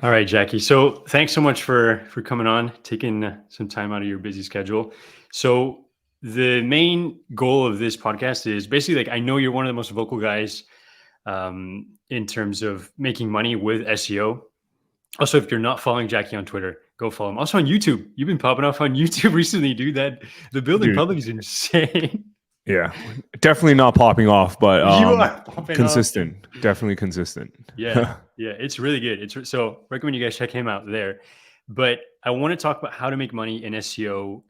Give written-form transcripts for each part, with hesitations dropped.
All right, Jacky. So thanks so much for coming on, taking some time out of your busy schedule. So the main goal of this podcast is basically like I know you're one of the most vocal guys in terms of making money with SEO. Also, if you're not following Jacky on Twitter, go follow him. Also on YouTube, you've been popping off on YouTube recently, dude. That the building Dude, public is insane. yeah, definitely not popping off, but You are popping off, dude. consistent. Definitely consistent. Yeah, yeah, it's really good. So recommend you guys check him out there. But I want to talk about how to make money in SEO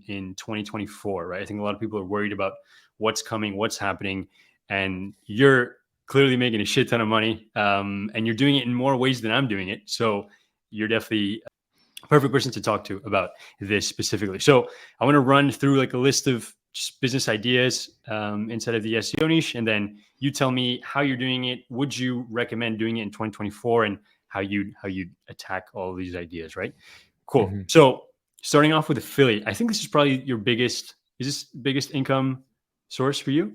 in 2024, right? I think a lot of people are worried about what's coming, what's happening, and you're clearly making a shit ton of money, and you're doing it in more ways than I'm doing it. So you're definitely a perfect person to talk to about this specifically. So I want to run through like a list of just business ideas inside of the SEO niche, and then you tell me how you're doing it. Would you recommend doing it in 2024, and how you attack all of these ideas, right? Cool. hmm So starting off with affiliate, I think this is probably your biggest income source for you?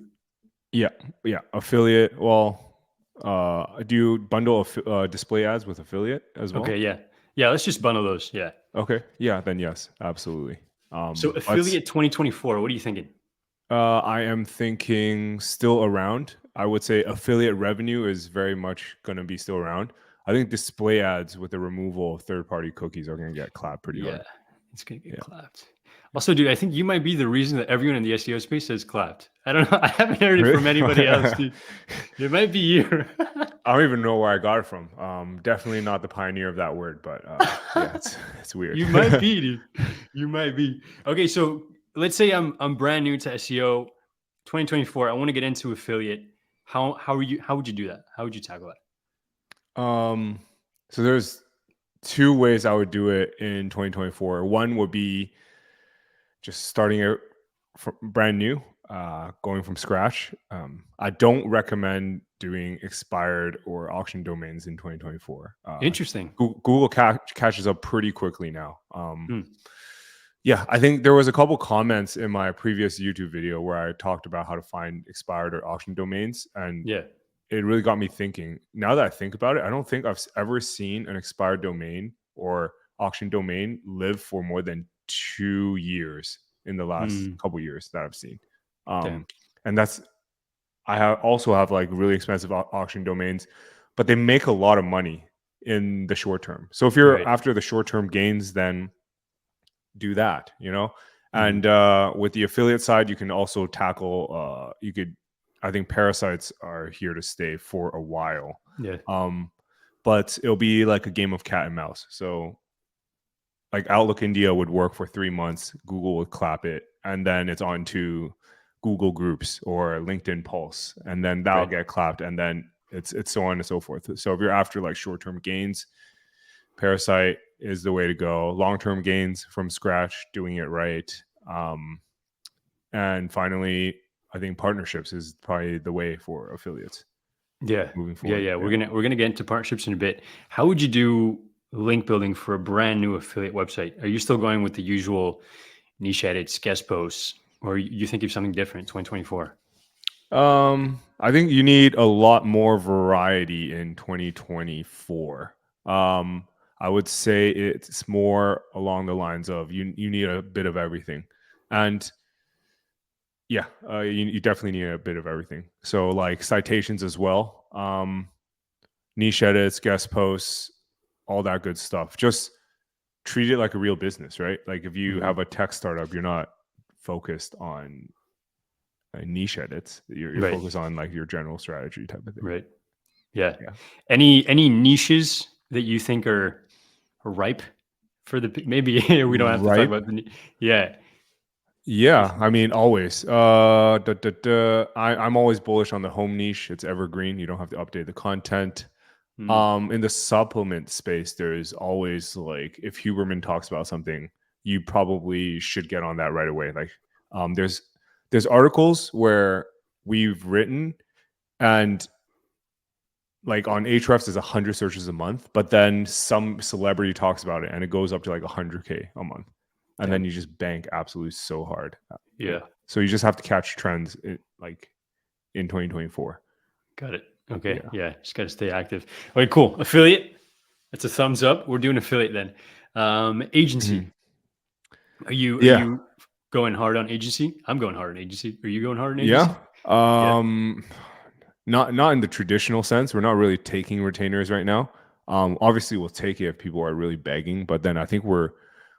Yeah, yeah. Affiliate. Well, do you bundle display ads with affiliate as Okay, well? yeah. Yeah, let's just bundle those. Yeah. Okay. Yeah. Then yes, absolutely. So Let's. affiliate 2024, what are you thinking? I am thinking still around. I would say affiliate revenue is very much going to be still around. I think display ads with the removal of third-party cookies are going to get clapped pretty Yeah, hard. it's gonna get Yeah. clapped. Also, dude, I think you might be the reason that everyone in the SEO space says clapped. I don't know. I haven't heard it Really? from anybody else, dude. It might be you. I don't even know where I got it from. Definitely not the pioneer of that word, but yeah, it's weird. You might be, dude. You might be. Okay, so let's say I'm brand new to SEO, 2024. I want to get into affiliate. How would you do that? How would you tackle that? um, so there's two ways I would do it in 2024. One would be just starting it from brand new, going from scratch. I don't recommend doing expired or auction domains in 2024. Interesting. Google catches up pretty quickly now. Hmm. Yeah, I think there was a couple comments in my previous YouTube video where I talked about how to find expired or auction domains, and Yeah. it really got me thinking. Now that I think about it, I don't think I've ever seen an expired domain or auction domain live for more than 2 years in the last Hmm. couple years that I've seen. Damn. And that's also have like really expensive auction domains, but they make a lot of money in the short term. So if you're Right. after the short term gains, then do that, Mhm. and with the affiliate side you can also tackle I think parasites are here to stay for a while, Yeah. but it'll be like a game of cat and mouse. So like Outlook India would work for 3 months, Google would clap it, and then it's on to Google Groups or LinkedIn Pulse, and then that'll Right. get clapped, and then it's so on and so forth. So if you're after like short-term gains, Parasite is the way to go. Long-term gains from scratch, doing it right. And finally, I think partnerships is probably the way for affiliates Yeah. moving Yeah. forward. Yeah. Yeah. We're gonna get into partnerships in a bit. How would you do link building for a brand new affiliate website? Are you still going with the usual niche edits, guest posts, or you think of something different, 2024? I think you need a lot more variety in 2024. I would say it's more along the lines of you need a bit of everything, and yeah, you definitely need a bit of everything. So like citations as well, niche edits, guest posts, all that good stuff. Just treat it like a real business, right? Like if you Mhm. have a tech startup, you're not focused on niche edits. You're Right. focused on like your general strategy type of thing. Right. Yeah. Yeah. Any niches that you think are ripe for the maybe we don't have to talk Ripe. about yeah. If, Yeah, I mean, always. I'm always bullish on the home niche. It's evergreen. You don't have to update the content. mm, In the supplement space, there's always like if Huberman talks about something, you probably should get on that right away. Like, there's articles where we've written, and like on Ahrefs is 100 searches a month, but then some celebrity talks about it and it goes up to like 100K a month, and then damn. you just bank absolutely so hard. Yeah, Yeah. so you just have to catch trends like in 2024. Got it. Okay. Yeah. Yeah. Just got to stay active. Okay, cool. Affiliate. That's a thumbs up. We're doing affiliate then. Mhm. Agency. Are Yeah. you going hard on agency? I'm going hard on agency. Are you going hard on Yeah. agency? Yeah. Not in the traditional sense. We're not really taking retainers right now. Obviously we'll take it if people are really begging, but then I think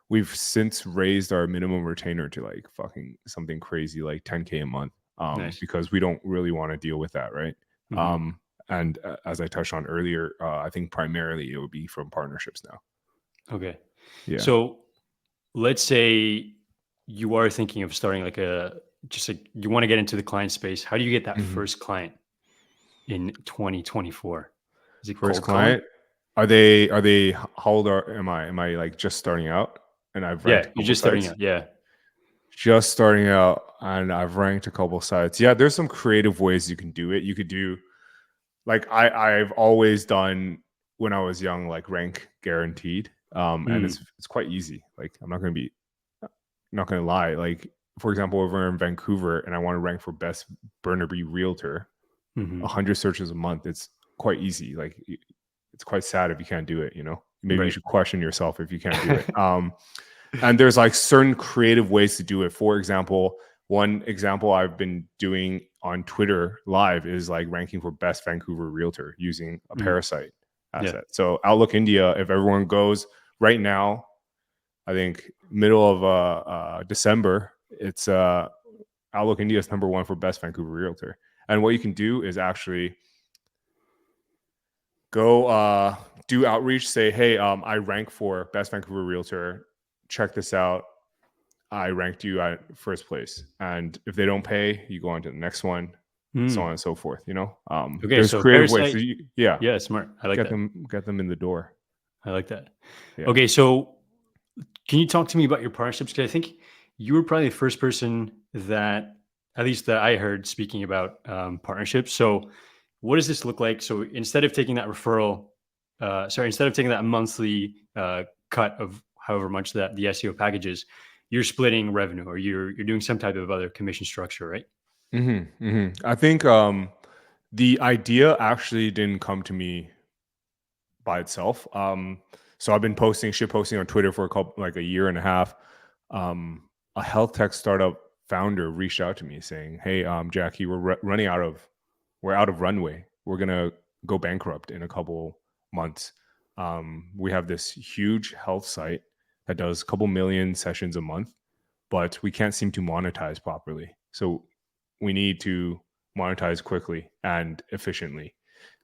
we've since raised our minimum retainer to like fucking something crazy like 10K a month. Nice. Because we don't really want to deal with that, right? Hmm. And as I touched on earlier, I think primarily it would be from partnerships now. Okay. Yeah. So let's say you are thinking of starting like just like you want to get into the client space. How do you get that Mhm. first client in 2024? Is it First cold calling? client. Are they how old am I? Am I like just starting out and I've ranked Yeah, a you're couple just starting sites? out. Yeah. Just starting out and I've ranked a couple sites. Yeah, there's some creative ways you can do it. You could do like I've always done when I was young, like rank guaranteed. And Mm. it's quite easy. Like I'm not gonna lie. Like for example, over in Vancouver and I want to rank for best Burnaby realtor, Hmm. 100 searches a month. It's quite easy. Like it's quite sad if you can't do it, you know? Maybe you Right. should question yourself if you can't do it. And there's like certain creative ways to do it. For example, one example I've been doing on Twitter live is like ranking for best Vancouver realtor using a Mm. parasite Yeah. asset. So Outlook India, if everyone goes right now, I think middle of December, it's Outlook India is number one for best Vancouver realtor. And what you can do is actually go do outreach, say, hey, I rank for best Vancouver realtor. Check this out. I ranked you at first place. And if they don't pay, you go on to the next one, so on Mm. and so forth. You know, Okay. there's So creative ways. So parasite. yeah, Yeah, smart. I like that. get them in the door. I like that. Yeah. Okay. So can you talk to me about your partnerships? Because I think you were probably the first person that, at least that I heard speaking about partnerships. So, what does this look like? So, instead of taking that referral, instead of taking that monthly cut of however much that the SEO package is, you're splitting revenue, or you're doing some type of other commission structure, right? I think the idea actually didn't come to me by itself. So I've been shit posting on Twitter for like a year and a half. A health tech startup founder reached out to me saying, "Hey, Jacky, we're out of runway. We're gonna go bankrupt in a couple months. We have this huge health site that does a couple million sessions a month, but we can't seem to monetize properly. So we need to monetize quickly and efficiently."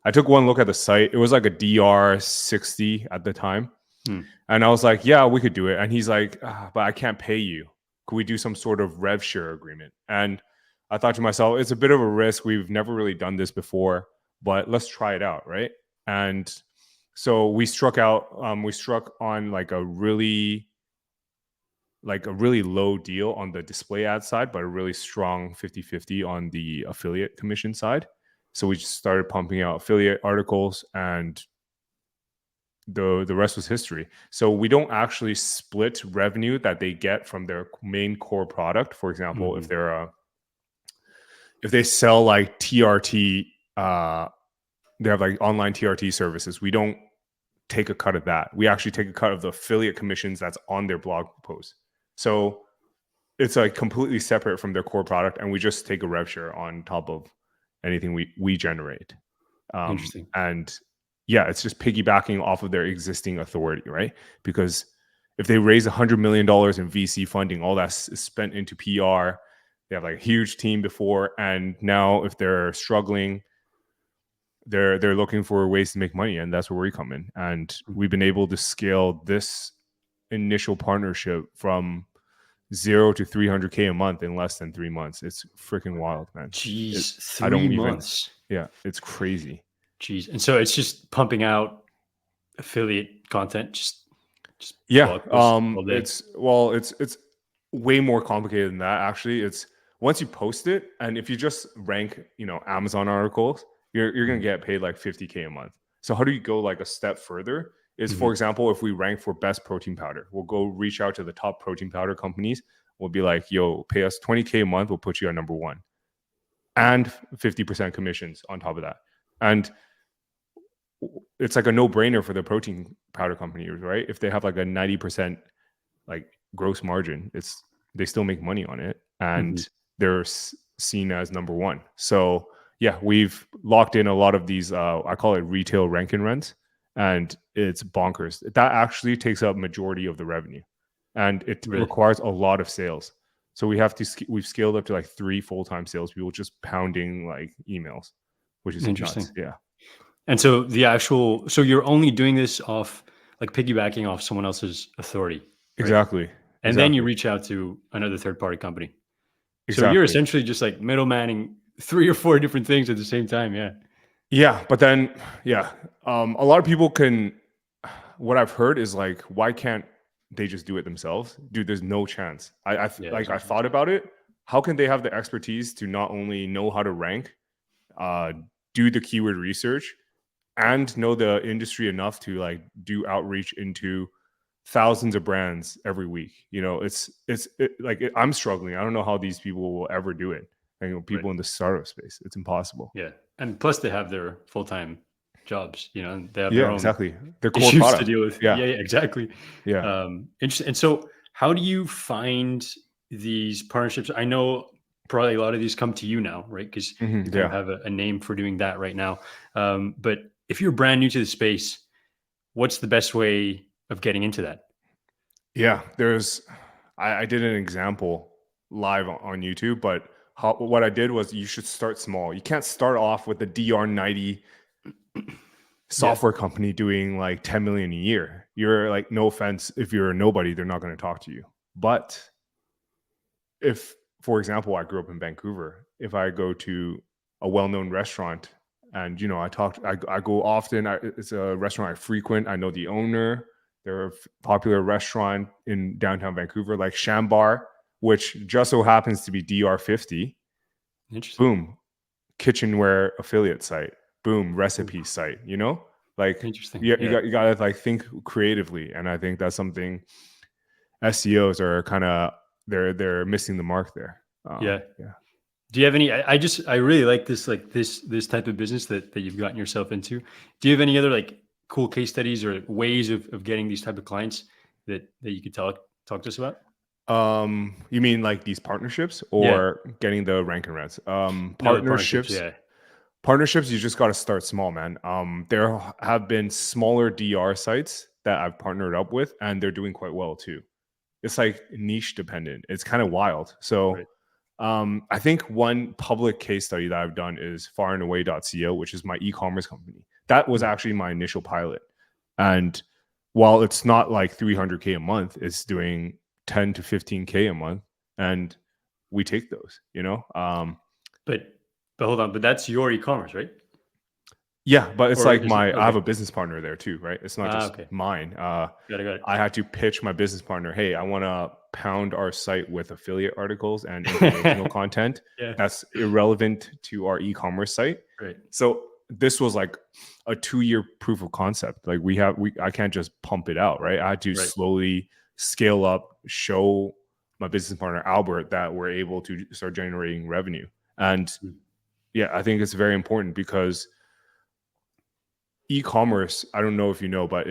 I took one look at the site. It was like a DR60 at the time. Hmm. And I was like, yeah, we could do it. And he's like, but I can't pay you. Could we do some sort of rev share agreement? And I thought to myself, it's a bit of a risk. We've never really done this before, but let's try it out. Right. And so we struck on like a really low deal on the display ad side, but a really strong 50-50 on the affiliate commission side. So we just started pumping out affiliate articles and the rest was history. So we don't actually split revenue that they get from their main core product. For example, Hmm. if they sell like TRT, they have like online TRT services. We don't take a cut of that. We actually take a cut of the affiliate commissions that's on their blog post. So it's like completely separate from their core product, and we just take a rev share on top of anything we generate. Interesting. And yeah, it's just piggybacking off of their existing authority, right? Because if they raise $100 million in VC funding, all that's spent into PR. They have like a huge team before, and now if they're struggling, they're looking for ways to make money, and that's where we come in. And we've been able to scale this initial partnership from 0 to 300K a month in less than 3 months. It's freaking wild, man. Jeez, I three don't even. months. Yeah, it's crazy. Jeez, and so it's just pumping out affiliate content, just Yeah, blog posts all day. it's way more complicated than that. Actually, it's once you post it, and if you just rank, Amazon articles, you're gonna Mhm. get paid like 50K a month. So how do you go like a step further? Is for Mhm. example, if we rank for best protein powder, we'll go reach out to the top protein powder companies. We'll be like, "Yo, pay us 20K a month. We'll put you at number one." And 50% commissions on top of that. And it's like a no-brainer for the protein powder companies, right? If they have like a 90% like gross margin, they still make money on it, Mhm. and they're seen as number one. So yeah, we've locked in a lot of these. I call it retail rank and rents, and it's bonkers. That actually takes up majority of the revenue, and it Really requires a lot of sales. So we've scaled up to like 3 full-time salespeople just pounding like emails, which is nuts. interesting. Yeah, And so so you're only doing this off like piggybacking off someone else's authority, right? exactly, And then you exactly, reach out to another third party company. So you're exactly. essentially just like middlemaning 3 or 4 different things at the same time. Yeah. Yeah, but then yeah, a lot of people can. What I've heard is like, why can't they just do it themselves? Dude, there's no chance. Yeah, Like there's no I chance. thought about it. How can they have the expertise to not only know how to rank, uh, do the keyword research, and know the industry enough to like do outreach into thousands of brands every week? I'm struggling. I don't know how these people will ever do it. Right. People in the startup space, it's impossible. Yeah. And plus they have their full-time jobs, and they have their Yeah, own exactly. Their core issues to product. deal with. Yeah, Yeah, yeah, exactly. yeah. Interesting. And so how do you find these partnerships? I know probably a lot of these come to you now, right? Because you kind of Yeah. have a name for doing that right now. But if you're brand new to the space, what's the best way of getting into that? Yeah, I did an example live on YouTube, but what I did was you should start small. You can't start off with the DR90 Yeah. software company doing like 10 million a year. You're like, no offense, if you're a nobody, they're not going to talk to you. But if, for example, I grew up in Vancouver, if I go to a well-known restaurant and I go often, it's a restaurant I frequent, I know the owner, they're a popular restaurant in downtown Vancouver like Shambar, which just so happens to be DR50. Interesting. Boom, kitchenware affiliate site. Boom, Ooh, recipe site. Like interesting. you Yeah. got to like think creatively, and I think that's something SEOs are kind of they're missing the mark there. Yeah. Yeah. Do you have any? I really like this, this type of business that you've gotten yourself into. Do you have any other like cool case studies or ways of getting these type of clients that you could talk to us about? You mean like these partnerships Yeah. or getting the rank and rents? No, the partnerships. Partnerships. Yeah. Partnerships, you just got to start small, man. There have been smaller DR sites that I've partnered up with, and they're doing quite well too. It's like niche dependent. It's kind of wild. So Right. I think one public case study that I've done is faranaway.co, which is my e-commerce company. That was Mhm. actually my initial pilot. And while it's not like 300K a month, it's doing 10 to 15K a month. And we take those. But hold on. But that's your e-commerce, right? Yeah, but it's Or like is it I have okay? a business partner there too, right? It's not Ah, just okay. mine. Got I had to pitch my business partner, hey, I want to pound our site with affiliate articles and informational it. content Yeah. that's irrelevant to our e-commerce site. Right. So this was like a 2-year proof of concept. Like I can't just pump it out, right? I had to Right. slowly scale up, show my business partner Albert that we're able to start generating revenue. And Mm. yeah, I think it's very important because e-commerce, I don't know if you know, but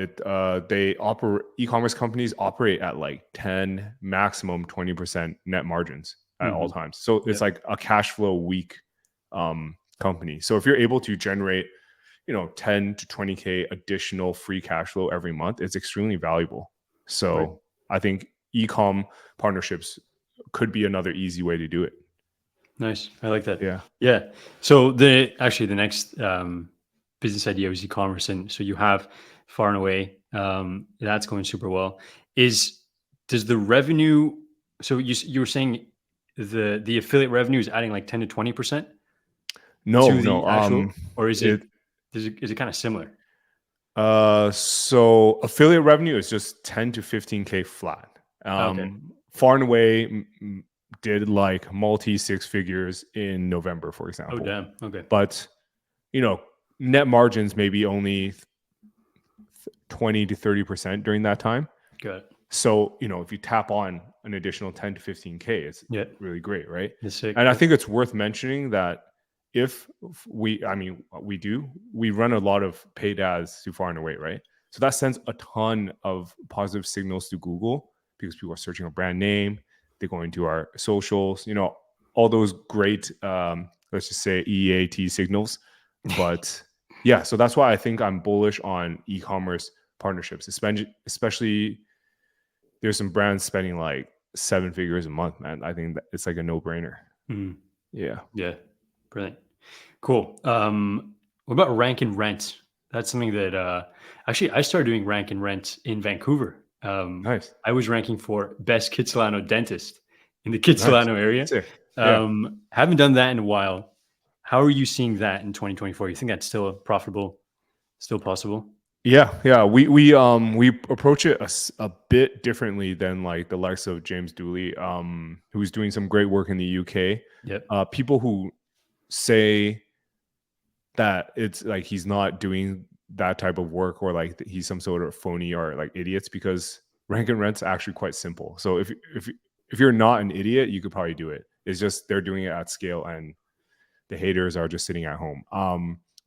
they operate e-commerce companies operate at like 10 maximum 20% net margins at all Mhm. times. So it's Yep. like a cash flow weak company. So if you're able to generate 10 to 20K additional free cash flow every month, it's extremely valuable. Right. So I think e-com partnerships could be another easy way to do it. Nice. I like that. Yeah. Yeah. So the next business idea was e-commerce, and so you have Far and Away. That's going super well. Does the revenue? So you were saying the affiliate revenue is adding like 10 to 20% No, to no. the actual, or is It is it kind of similar? So affiliate revenue is just 10 to 15K flat. Okay. Far and away did like multi six figures in November, for Oh example. damn. Okay. But you know, net margins maybe only 20 to 30% during that time. Got it. So, if you tap on an additional 10 to 15K, it's Yeah. really great, right? That's sick. And I Yeah. think it's worth mentioning that if we run a lot of paid ads to far and away, right? So that sends a ton of positive signals to Google because people are searching a brand name, they go into our socials, all those great let's just say EAT signals. But yeah, so that's why I think I'm bullish on e-commerce partnerships, especially there's some brands spending like 7 figures a month, man. I think that it's like a no-brainer. Mhm. Yeah. Yeah. Brilliant. Cool. What about rank and rent? That's something that actually I started doing rank and rent in Vancouver. Nice. I was ranking for best Kitsilano dentist in the Nice. Kitsilano area. Sick. Yeah. Haven't done that in a while. How are you seeing that in 2024? You think that's still profitable, still possible? Yeah. We approach it a bit differently than like the likes of James Dooley, who's doing some great work in the UK. Yep. People who say that it's like he's not doing that type of work, or like he's some sort of phony, or like idiots, because rank and rent's actually quite simple. So if you're not an idiot, you could probably do it. It's just they're doing it at scale, and the haters are just sitting at home.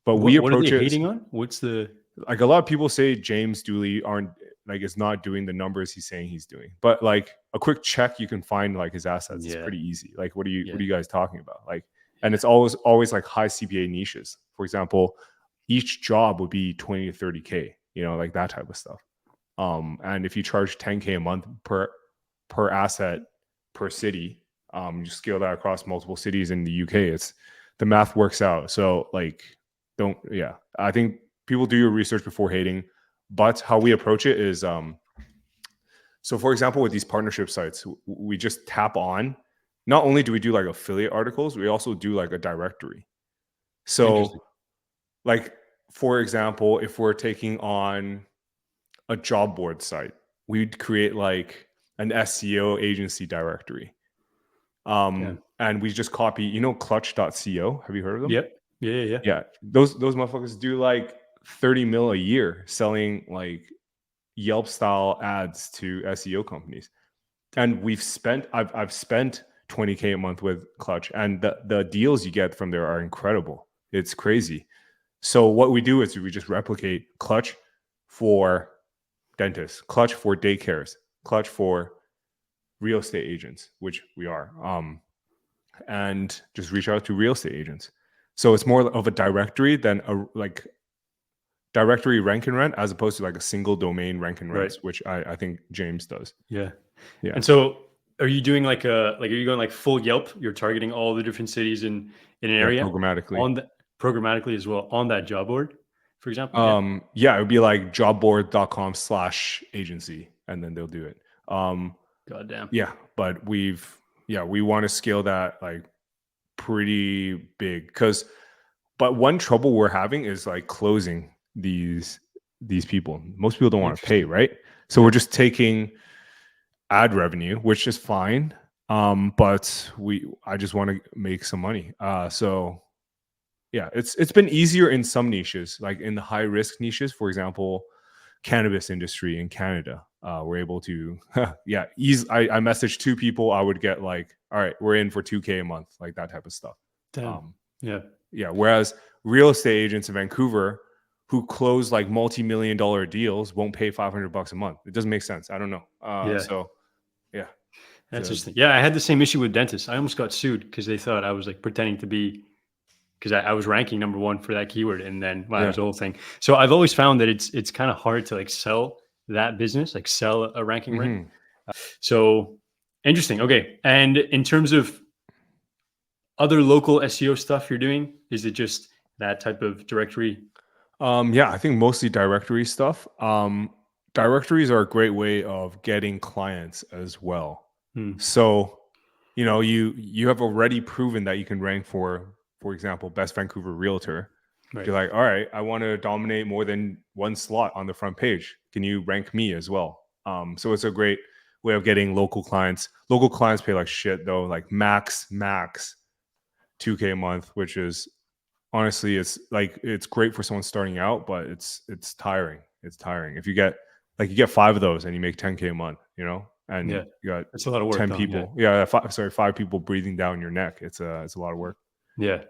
But we What are they approach it hating on? What's the like a lot of people say James Dooley is not doing the numbers he's saying he's doing. But like a quick check, you can find like his assets. It's Yeah. pretty easy. Like what are you Yeah. guys talking about? Like, and it's always like high CPA niches. For example, each job would be 20 to 30K, like that type of stuff. And if you charge 10K a month per asset per city, you scale that across multiple cities in the UK, the math works out. So like I think people do your research before hating, but how we approach it is so for example, with these partnership sites, we just tap on. Not only do we do like affiliate articles, we also do like a directory. Interesting. So like, for example, if we're taking on a job board site, we'd create like an SEO agency directory. Yeah. And we just copy, clutch.co. Have you heard of them? Yep. Yeah. Yeah. Those motherfuckers do like 30 mil a year selling like Yelp style ads to SEO companies. And I've spent 20K a month with Clutch, and the deals you get from there are incredible. It's crazy. So what we do is we just replicate Clutch for dentists, Clutch for daycares, Clutch for real estate agents, which we are, and just reach out to real estate agents. So it's more of a directory than a like directory rank and rent, as opposed to like a single domain rank and rents, Right. which I think James does. Yeah. Yeah. And so are you doing are you going like full Yelp? You're targeting all the different cities in an Yeah, area programmatically. on the programmatically as well on that job board, for example? Yeah. Yeah, it would be like jobboard.com/agency, and then they'll do it. God damn. Yeah, but we want to scale that like pretty big, but one trouble we're having is like closing these people. Most people don't want to pay, Interesting. right? So we're just taking ad revenue, which is fine. But I just want to make some money. So yeah, it's been easier in some niches, like in the high risk niches, for example, cannabis industry in Canada. We're able to, I messaged 2 people, I would get like, all right, we're in for 2K a month, like that type of stuff. Damn. Yeah. Yeah. Whereas real estate agents in Vancouver who close like multi-million-dollar deals won't pay $500 a month. It doesn't make sense. I don't know. Yeah. So yeah. That's interesting. Yeah, I had the same issue with dentists. I almost got sued because they thought I was like pretending to be because I was ranking number 1 for that keyword, and then wow, it was the whole thing. So I've always found that it's kind of hard to like sell that business, like sell a ranking rent. Mhm. So interesting. Okay, and in terms of other local SEO stuff you're doing, is it just that type of directory? Yeah, I think mostly directory stuff. Directories are a great way of getting clients as well. Hmm, So, you have already proven that you can rank for example, best Vancouver realtor. right. You're like, all right, I want to dominate more than one slot on the front page. Can you rank me as well? So it's a great way of getting local clients. Local clients pay like shit though, like max 2K a month, which is honestly, it's great for someone starting out, but it's tiring. It's tiring. If you get 5 of those and you make 10K a month, and Yeah, you got it's a lot of work 10 though. Yeah, people. Yeah, 5 people breathing down your neck. It's a lot of work. yeah.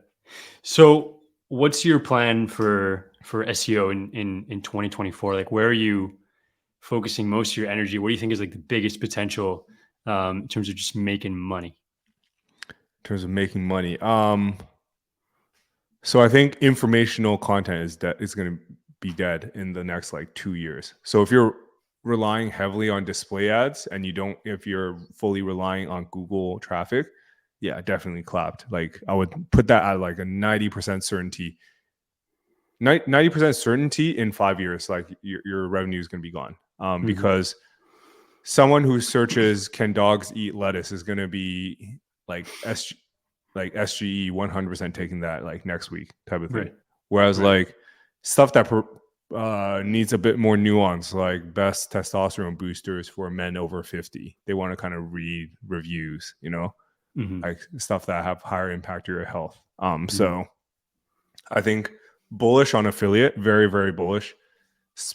So what's your plan for SEO in 2024? Like where are you focusing most of your energy? What do you think is like the biggest potential in terms of just making money? In terms of making money. So I think informational content is going to be dead in the next like 2 years. So if you're relying heavily on display ads and if you're fully relying on Google traffic, yeah, definitely clapped. Like I would put that at like a 90% certainty. 90% certainty in 5 years, like your revenue is going to be gone. Mhm. Because someone who searches "Can dogs eat lettuce" is going to be like SGE 100% taking that like next week type of thing. Right. Whereas Right. like stuff that needs a bit more nuance, like best testosterone boosters for men over 50, they want to kind of read reviews, Mhm. like stuff that have higher impact to your health. Mhm. So I think bullish on affiliate, very, very bullish.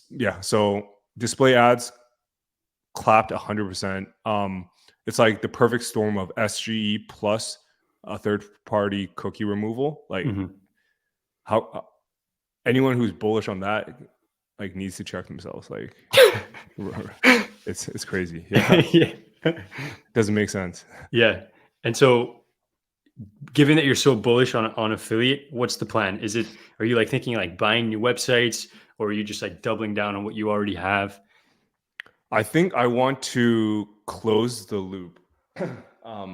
Yeah. So display ads clapped 100%. It's like the perfect storm of SGE plus a third party cookie removal. Like Mhm. how anyone who's bullish on that like needs to check themselves. Like it's crazy. Yeah. Yeah. Doesn't make sense. Yeah. And so given that you're so bullish on affiliate, what's the plan? Are you like thinking like buying new websites, or are you just like doubling down on what you already have? I think I want to close the loop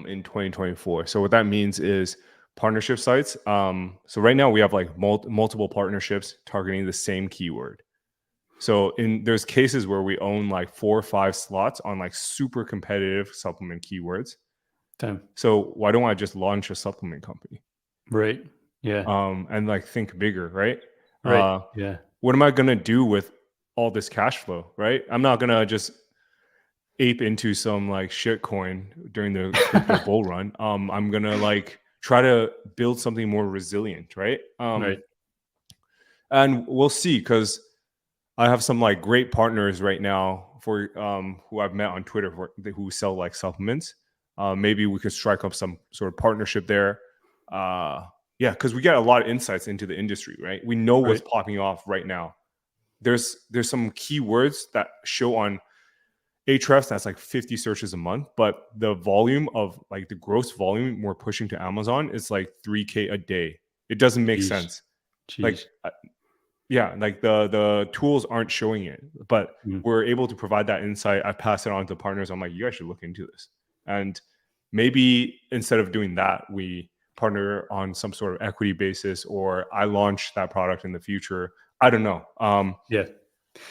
in 2024. So what that means is partnership sites. So right now we have like multiple partnerships targeting the same keyword. So there's cases where we own like 4 or 5 slots on like super competitive supplement keywords. Time. So why don't I just launch a supplement company? Right. Yeah. And like think bigger, right? Right. Uh, Yeah. what am I gonna do with all this cash flow, right? I'm not gonna just ape into some like shit coin during the crypto bull run. I'm gonna like try to build something more resilient, right? Right. And we'll see because I have some like great partners right now for who I've met on Twitter who sell like supplements. Maybe we could strike up some sort of partnership there. Yeah, because we get a lot of insights into the industry, right? We know what's Right. popping off right now. There's some keywords that show on Ahrefs that's like 50 searches a month, but the volume of like the gross volume we're pushing to Amazon is like 3K a day. It doesn't make Jeez. sense. Like Jeez. yeah, like the tools aren't showing it, but Mhm. we're able to provide that insight. I pass it on to partners. I'm like, you guys should look into this. And maybe instead of doing that, we partner on some sort of equity basis, or I launch that product in the future. I don't know. Yeah.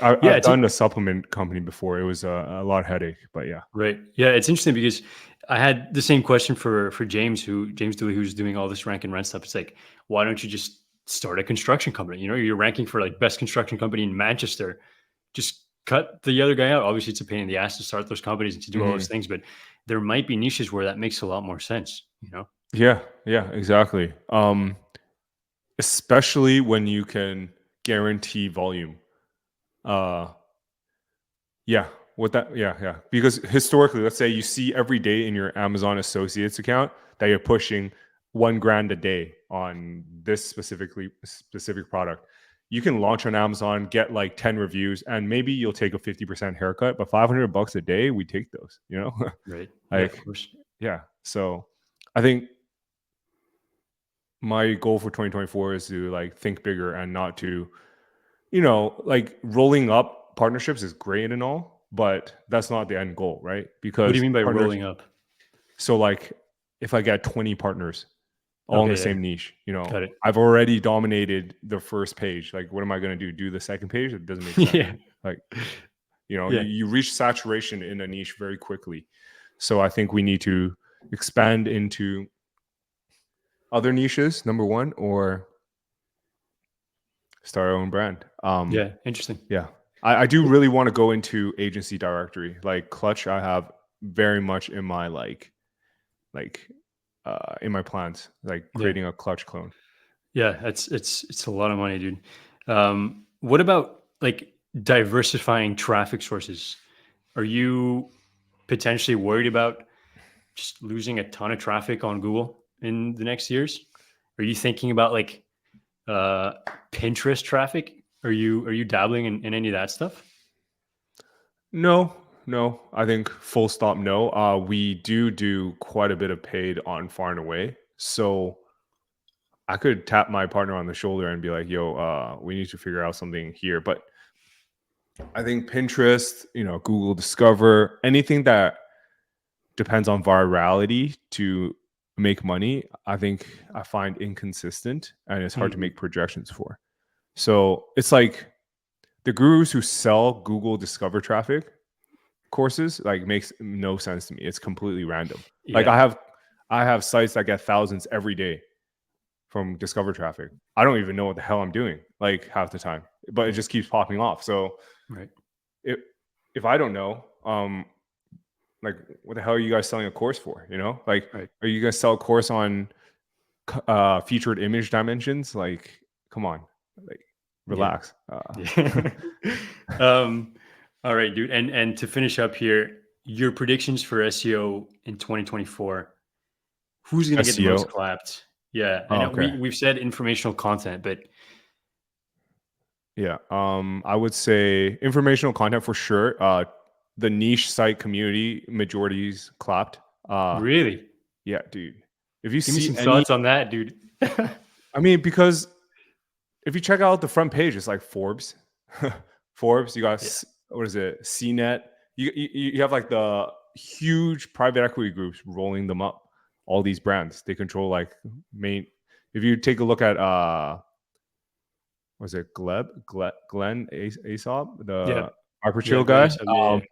Yeah. I've done a supplement company before. It was a lot of headache, but yeah. Right. Yeah, it's interesting because I had the same question for James Dooley, who's doing all this rank and rent stuff. It's like, why don't you just start a construction company? You know, you're ranking for like best construction company in Manchester. Just cut the other guy out. Obviously, it's a pain in the ass to start those companies and to do all those Mhm. things, but there might be niches where that makes a lot more sense. You know. Yeah, yeah, exactly. Especially when you can guarantee volume. Uh, Yeah, yeah. Because historically, let's say you see every day in your Amazon Associates account that you're pushing 1 grand a day on this specific product. You can launch on Amazon, get like 10 reviews, and maybe you'll take a 50% haircut, but $500 a day, we take those, Right. Yeah. Of like, course. yeah. So I think my goal for 2024 is to like think bigger and not to like rolling up partnerships is great and all, but that's not the end goal, right? What do you Because mean by partners, rolling up? so like if I get 20 partners all in the Okay. Yeah. same niche, Got it. I've already dominated the first page. Like, what am I going to do? Do the second page? It doesn't make sense. Yeah. Like, Yeah. you reach saturation in a niche very quickly. So I think we need to expand into other niches, number one, or start our own brand. Yeah. Interesting. Yeah. I do really want to go into agency directory. Like Clutch, I have very much in my like in my plans, like Yeah. creating a Clutch clone. Yeah, it's a lot of money, dude. What about like diversifying traffic sources? Are you potentially worried about just losing a ton of traffic on Google in the next years? Are you thinking about like Pinterest traffic? Are you dabbling in any of that stuff? No, no. I think full stop. No. We do quite a bit of paid on Far and Away, so I could tap my partner on the shoulder and be like, "Yo, we need to figure out something here." But I think Pinterest, Google Discover, anything that depends on virality to make money, I find inconsistent and it's hard to Hmm. make projections for. So it's like the gurus who sell Google Discover traffic courses like makes no sense to me. It's completely random. Like Yeah. I have sites that get thousands every day from Discover traffic. I don't even know what the hell I'm doing like half the time, but it Yeah. just keeps popping off. So Right. if if I don't know, like what the hell are you guys selling a course for? Like Right. are you guys sell a course on featured image dimensions? Like, come on, like Yeah. relax. Yeah. um, all right, dude. And to finish up here, your predictions for SEO in 2024. Who's going to get the most SEO. clapped? Yeah, Oh, and okay. we've said informational content, but Yeah. I would say informational content for sure. The niche site community majorities clapped. really, Yeah, dude. If you give me see some any, thoughts on that, dude. I mean, because if you check out the front page, it's like Forbes. Forbes, you got Yeah. what is it? CNET. You have like the huge private equity groups rolling them up. All these brands, they control like main. If you take a look at was it Glenn Aesop, Yeah. the Yeah. Arpachill Glenn guy? Issel, yeah.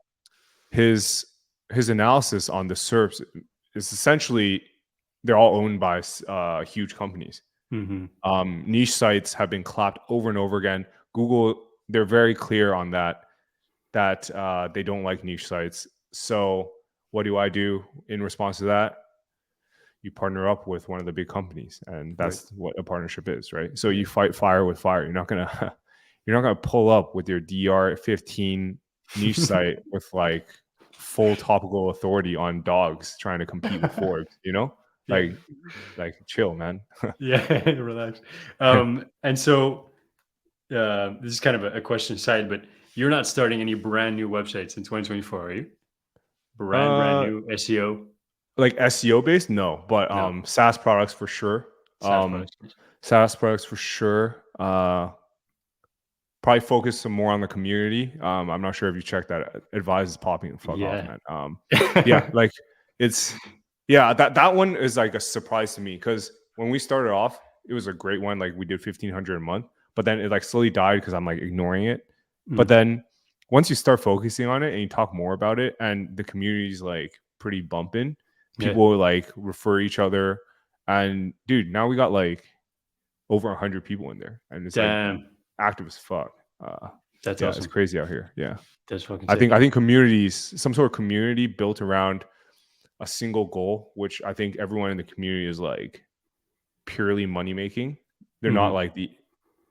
His analysis on the SERPs is essentially they're all owned by huge companies. Mm-hmm. Niche sites have been clapped over and over again. Google, they're very clear on that they don't like niche sites. So what do I do in response to that? You partner up with one of the big companies, and Right. that's what a partnership is, right? So Yeah. you fight fire with fire. You're not gonna you're not gonna pull up with your DR15 niche site with like full topical authority on dogs trying to compete with Forbes, Yeah. like chill, man. Yeah. Relax. And so this is kind of a question aside, but you're not starting any brand new websites in 2024, are you? Brand uh new SEO? like SEO based, no, but No. SaaS products for sure. SaaS Um products. SaaS products for sure. Probably focus some more on the community. I'm not sure if you checked that. Advise is popping the fuck off, Yeah. man. Yeah, like it's yeah, that one is like a surprise to me because when we started off, it was a great one. Like we did 1,500 a month, but then it like slowly died because I'm like ignoring it. But Mm, then once you start focusing on it and you talk more about it, and the community's like pretty bumping, yeah. people like refer each other, and dude, now we got like over 100 people in there, and it's like Damn. active as fuck. Uh, That's yeah, it's awesome. crazy out here. Yeah, That's fucking I think sick. I think communities, some sort of community built around a single goal, which I think everyone in the community is like purely money making. They're not Mhm. like the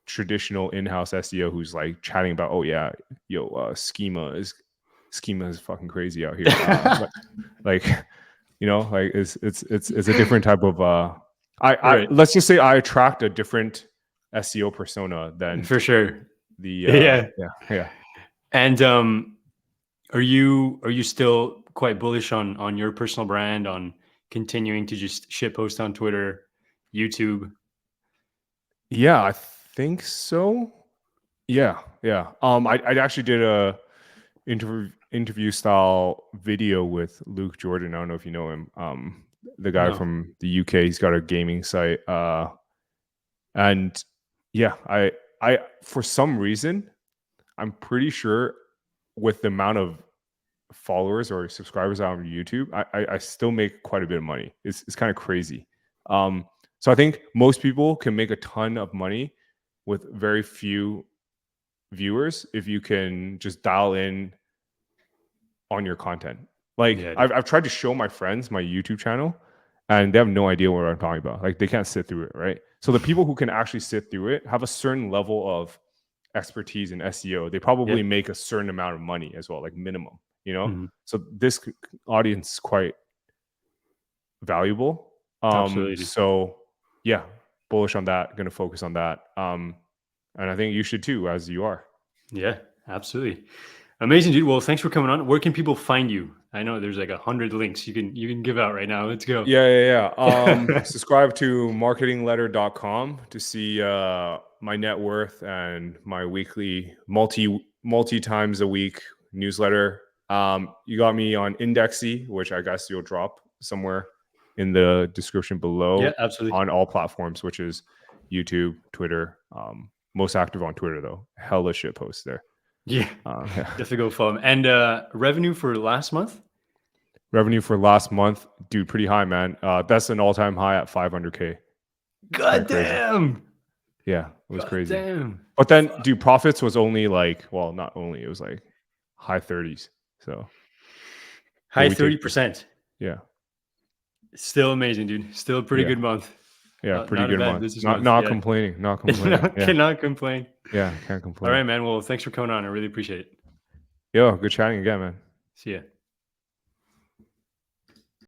traditional in-house SEO who's like chatting about, oh yeah, yo, schema is fucking crazy out here. Like like it's a different type of I Right. let's just say I attract a different SEO persona than For sure. the Yeah. yeah. And are you still quite bullish on your personal brand, on continuing to just shit post on Twitter, YouTube? Yeah, I think so. Yeah, yeah. I actually did a interview style video with Luke Jordan. I don't know if you know him. The guy No. from the UK. He's got a gaming site. And yeah, I for some reason I'm pretty sure with the amount of followers or subscribers on YouTube, I still make quite a bit of money. It's kind of crazy. So I think most people can make a ton of money with very few viewers if you can just dial in on your content. Like Yeah, I've tried to show my friends my YouTube channel, and they have no idea what I'm talking about. Like they can't sit through it, right? So the people who can actually sit through it have a certain level of expertise in SEO. They yeah. probably make a certain amount of money as well, like minimum. Mhm. So this audience is quite valuable. Absolutely. So yeah, bullish on that. Going to focus on that. And I think you should too, as you are. Yeah, absolutely. Amazing, dude. Well, thanks for coming on. Where can people find you? I know there's like 100 links you can give out right now. Let's go. Yeah. Subscribe to marketingletter.com to see my net worth and my weekly multi times a week newsletter. You got me on Indexsy, which I guess you'll drop somewhere in the description below. Yeah, absolutely. On all platforms, which is YouTube, Twitter. Most active on Twitter though. Hella shit posts there. Yeah, definitely go follow him. And revenue for last month? Revenue for last month, dude, pretty high, man. That's an all-time high at 500K. God damn. Yeah, it was crazy. Damn. But then, dude, profits was only like, well, not only, it was like high 30s. So high 30%. Yeah. Still amazing, dude. Still a pretty good month. Yeah, pretty good month. Not complaining. Not complaining. Cannot complain. Yeah, can't complain. All right, man. Well, thanks for coming on. I really appreciate it. Yo, good chatting again, man. See ya.